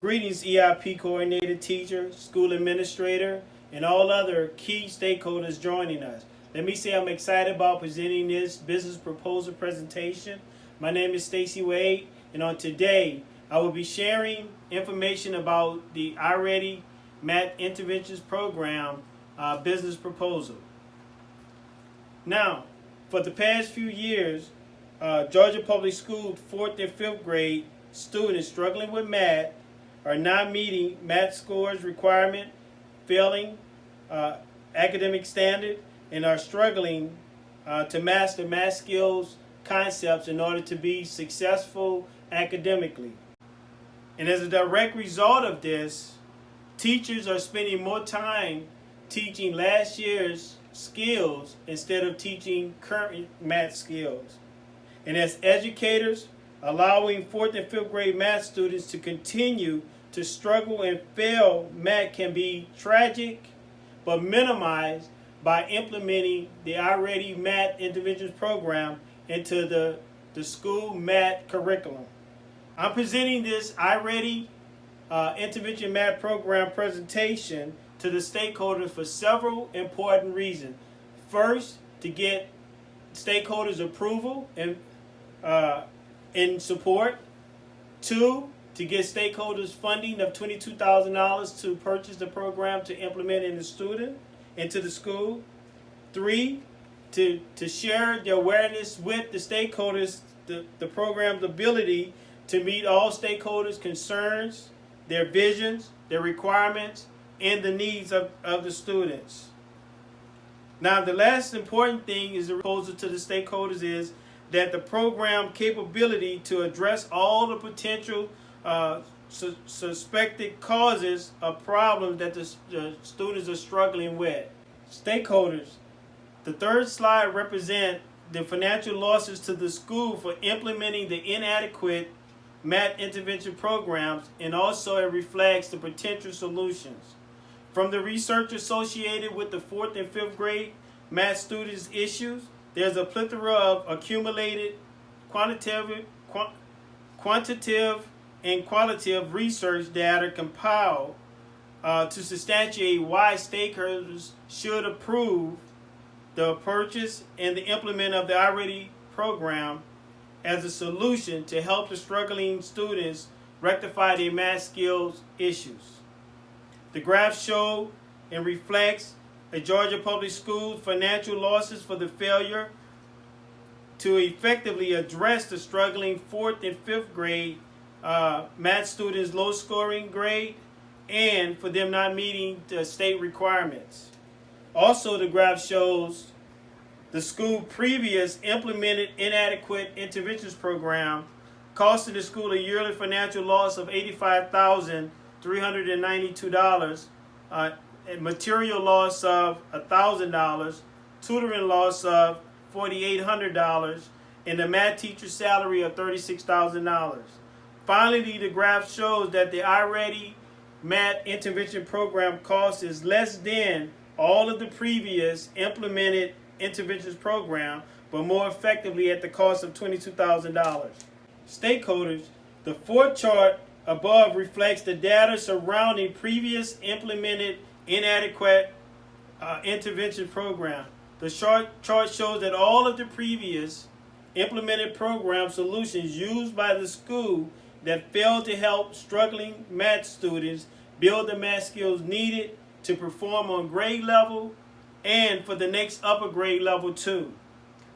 Greetings, EIP coordinator, teacher, school administrator, and all other key stakeholders joining us. Let me say I'm excited about presenting this business proposal presentation. My name is Stacy Wade, and on today, I will be sharing information about the iReady Math Interventions Program business proposal. Now, for the past few years, Georgia Public School 4th and 5th grade students struggling with math are not meeting math scores requirement, failing academic standard, and are struggling to master math skills concepts in order to be successful academically. And as a direct result of this, teachers are spending more time teaching last year's skills instead of teaching current math skills. And as educators, allowing 4th and 5th grade math students to continue to struggle and fail math can be tragic, but minimized by implementing the iReady Math Interventions Program into the school math curriculum. I'm presenting this iReady Intervention Math Program presentation to the stakeholders for several important reasons. First, to get stakeholders' approval and support. Two, to get stakeholders funding of $22,000 to purchase the program to implement into the school. Three, to share the awareness with the stakeholders, the program's ability to meet all stakeholders' concerns, their visions, their requirements, and the needs of the students. Now, the last important thing is the proposal to the stakeholders is that the program capability to address all the potential suspected causes of problems that the students are struggling with. Stakeholders, the third slide represents the financial losses to the school for implementing the inadequate math intervention programs, and also it reflects the potential solutions. From the research associated with the 4th and 5th grade math students' issues, there's a plethora of accumulated quantitative and qualitative research data compiled to substantiate why stakeholders should approve the purchase and the implement of the iReady program as a solution to help the struggling students rectify their math skills issues. The graph show and reflects a Georgia Public Schools financial losses for the failure to effectively address the struggling 4th and 5th grade math students' low scoring grade and for them not meeting the state requirements. Also, the graph shows the school previous implemented inadequate interventions program costing the school a yearly financial loss of $85,392, material loss of $1,000, tutoring loss of $4,800, and the math teacher salary of $36,000. Finally, the graph shows that the iReady Math Intervention Program cost is less than all of the previous implemented interventions program, but more effectively at the cost of $22,000. Stakeholders, the fourth chart above reflects the data surrounding previous implemented inadequate intervention program. The chart shows that all of the previous implemented program solutions used by the school that failed to help struggling math students build the math skills needed to perform on grade level and for the next upper grade level too.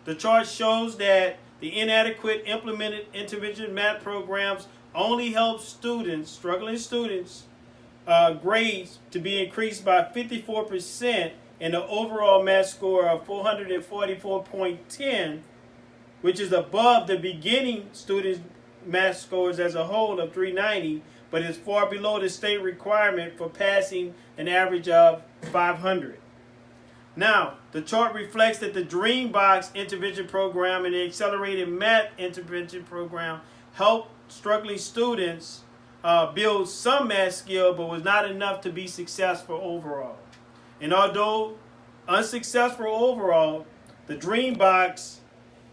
The chart shows that the inadequate implemented intervention math programs only help students, struggling students, grades to be increased by 54% and the overall math score of 444.10, which is above the beginning students' math scores as a whole of 390, but is far below the state requirement for passing an average of 500. Now, the chart reflects that the Dreambox intervention program and the Accelerated Math Intervention program help struggling students build some math skill, but was not enough to be successful overall. And although unsuccessful overall, the Dreambox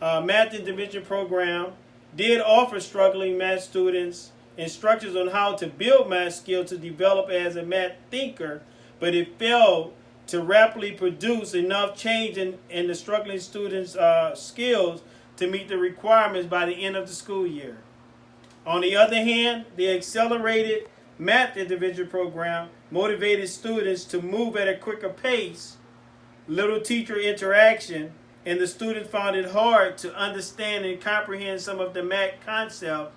Math Intervention program did offer struggling math students instructions on how to build math skills to develop as a math thinker, but it failed to rapidly produce enough change in the struggling students' skills to meet the requirements by the end of the school year. On the other hand, the accelerated math individual program motivated students to move at a quicker pace, little teacher interaction, and the students found it hard to understand and comprehend some of the math concepts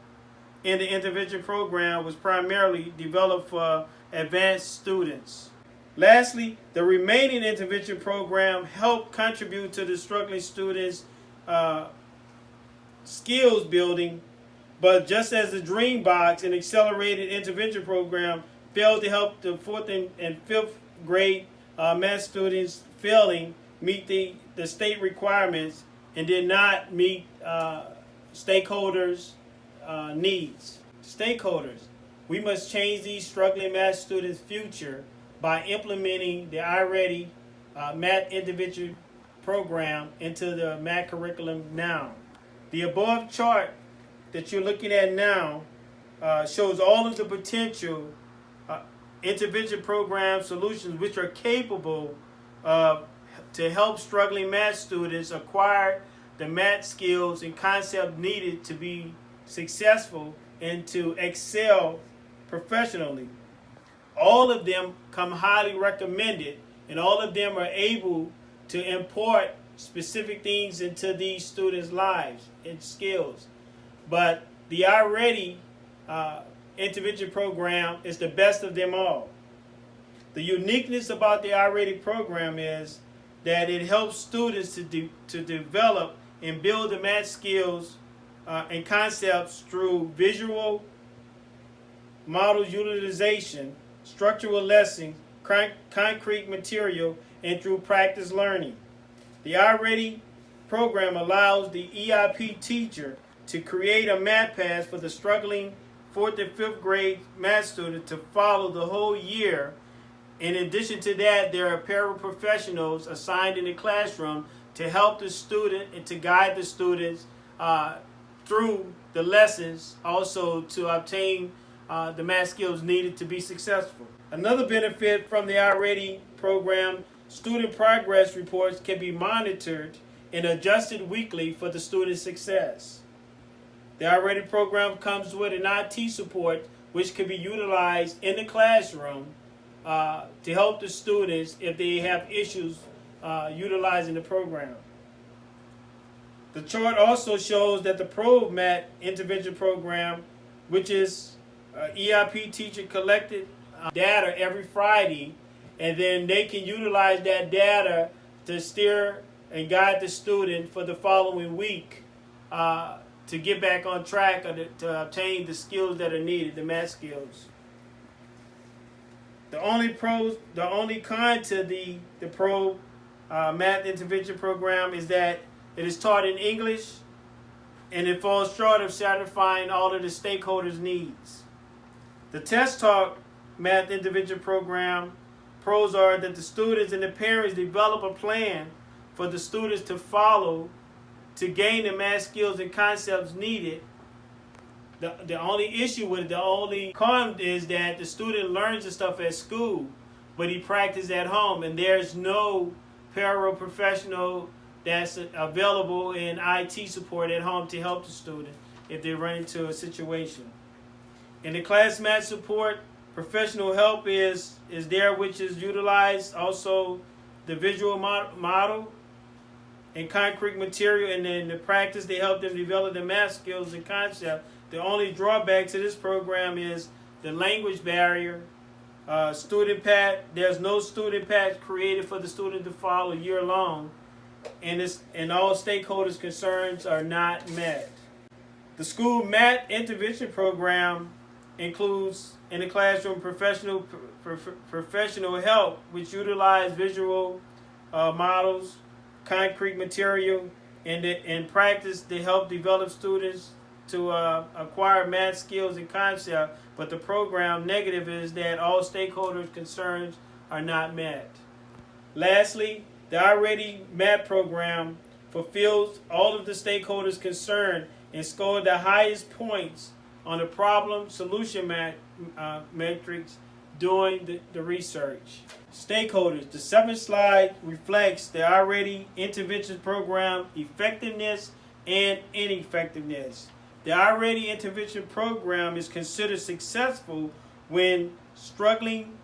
in the individual program was primarily developed for advanced students. Lastly, the remaining individual program helped contribute to the struggling students' skills building, but just as the Dream Box and accelerated individual program failed to help the 4th and 5th grade math students failing meet the state requirements and did not meet stakeholders' needs. Stakeholders, we must change these struggling math students' future by implementing the iReady math individual program into the math curriculum now. The above chart that you're looking at now shows all of the potential individual program solutions which are capable to help struggling math students acquire the math skills and concepts needed to be successful and to excel professionally. All of them come highly recommended, and all of them are able to import specific things into these students' lives and skills. But the iReady individual program is the best of them all. The uniqueness about the iReady program is that it helps students to develop and build the math skills and concepts through visual model utilization, structural lessons, concrete material, and through practice learning. The iReady program allows the EIP teacher to create a math path for the struggling 4th and 5th grade math student to follow the whole year. In addition to that, there are paraprofessionals assigned in the classroom to help the student and to guide the students through the lessons, also to obtain the math skills needed to be successful. Another benefit from the iReady program, student progress reports can be monitored and adjusted weekly for the student's success. The iReady program comes with an IT support which can be utilized in the classroom to help the students if they have issues utilizing the program. The chart also shows that the ProMat individual program, which is EIP teacher collected data every Friday, and then they can utilize that data to steer and guide the student for the following week to get back on track or to obtain the skills that are needed, the math skills. The only con to the Pro Math Intervention Program is that it is taught in English and it falls short of satisfying all of the stakeholders' needs. The Test Talk Math Individual Program pros are that the students and the parents develop a plan for the students to follow to gain the math skills and concepts needed. The only issue with it, the only con is that the student learns the stuff at school, but he practices at home, and there's no paraprofessional that's available in IT support at home to help the student if they run into a situation. In the class math support, professional help is there, which is utilized. Also, the visual model and concrete material, and then the practice, they help them develop the math skills and concepts. The only drawback to this program is the language barrier. Student path, there's no student path created for the student to follow year long, and all stakeholders' concerns are not met. The school math intervention program includes in the classroom professional help, which utilize visual models, concrete material, and in practice they help develop students to acquire math skills and concepts. But the program negative is that all stakeholders' concerns are not met. Lastly, the iReady math program fulfills all of the stakeholders' concern and scored the highest points on the problem solution metrics during the research. Stakeholders. The seventh slide reflects the I-Ready intervention program effectiveness and ineffectiveness. The I-Ready intervention program is considered successful when struggling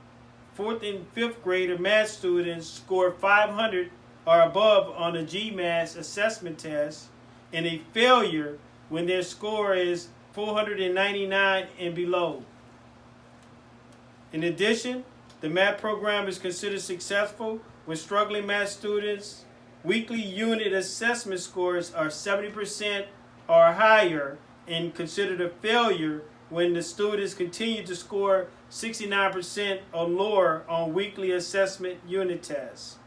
4th and 5th grader math students score 500 or above on the GMAT assessment test, and a failure when their score is 499 and below. In addition, the math program is considered successful when struggling math students' weekly unit assessment scores are 70% or higher, and considered a failure when the students continue to score 69% or lower on weekly assessment unit tests.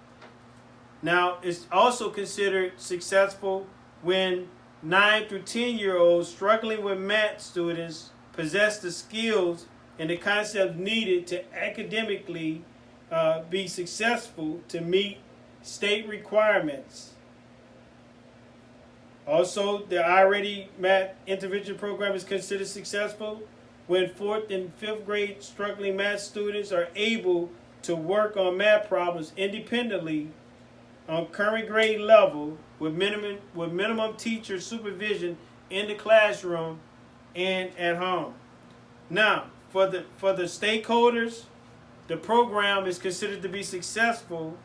Now, it's also considered successful when 9 through 10-year-olds struggling with math students possess the skills and the concepts needed to academically be successful to meet state requirements. Also, the I-Ready Math Intervention Program is considered successful when 4th and 5th grade struggling math students are able to work on math problems independently on current grade level with minimum teacher supervision in the classroom and at home. Now, for the stakeholders, the program is considered to be successful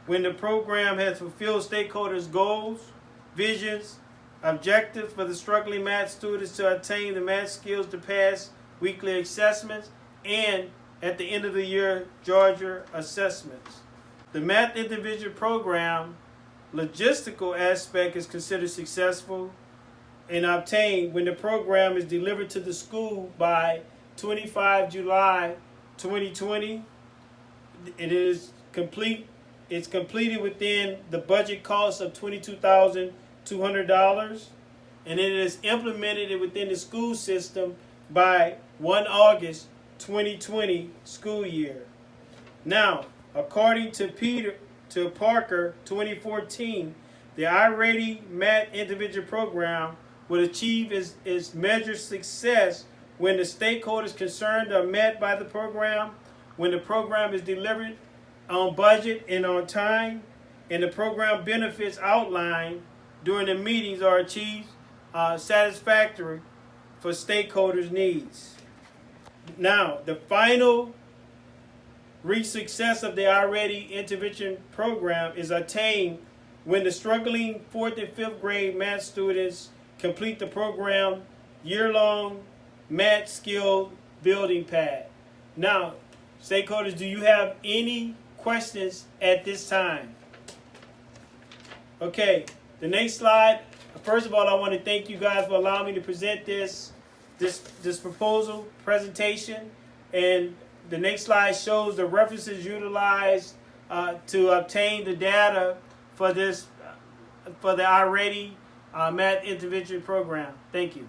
when the program has fulfilled stakeholders' goals, visions, objectives for the struggling math students to attain the math skills to pass weekly assessments and at the end of the year Georgia assessments. The Math Intervention Program logistical aspect is considered successful and obtained when the program is delivered to the school by 25 July 2020. It is complete. It's completed within the budget cost of $22,200, and it is implemented within the school system by 1 August 2020 school year. Now, according to Parker 2014, the I-Ready Math Intervention Program will achieve its measured success when the stakeholders concerned are met by the program, when the program is delivered on budget and on time, and the program benefits outlined during the meetings are achieved satisfactory for stakeholders' needs. Now, the final success of the I-Ready Intervention Program is attained when the struggling 4th and 5th grade math students complete the program year-long math skill building pad. Now, stakeholders, do you have any questions at this time? Okay, the next slide. First of all, I want to thank you guys for allowing me to present this proposal presentation. And the next slide shows the references utilized to obtain the data for the I-Ready Math Intervention Program. Thank you.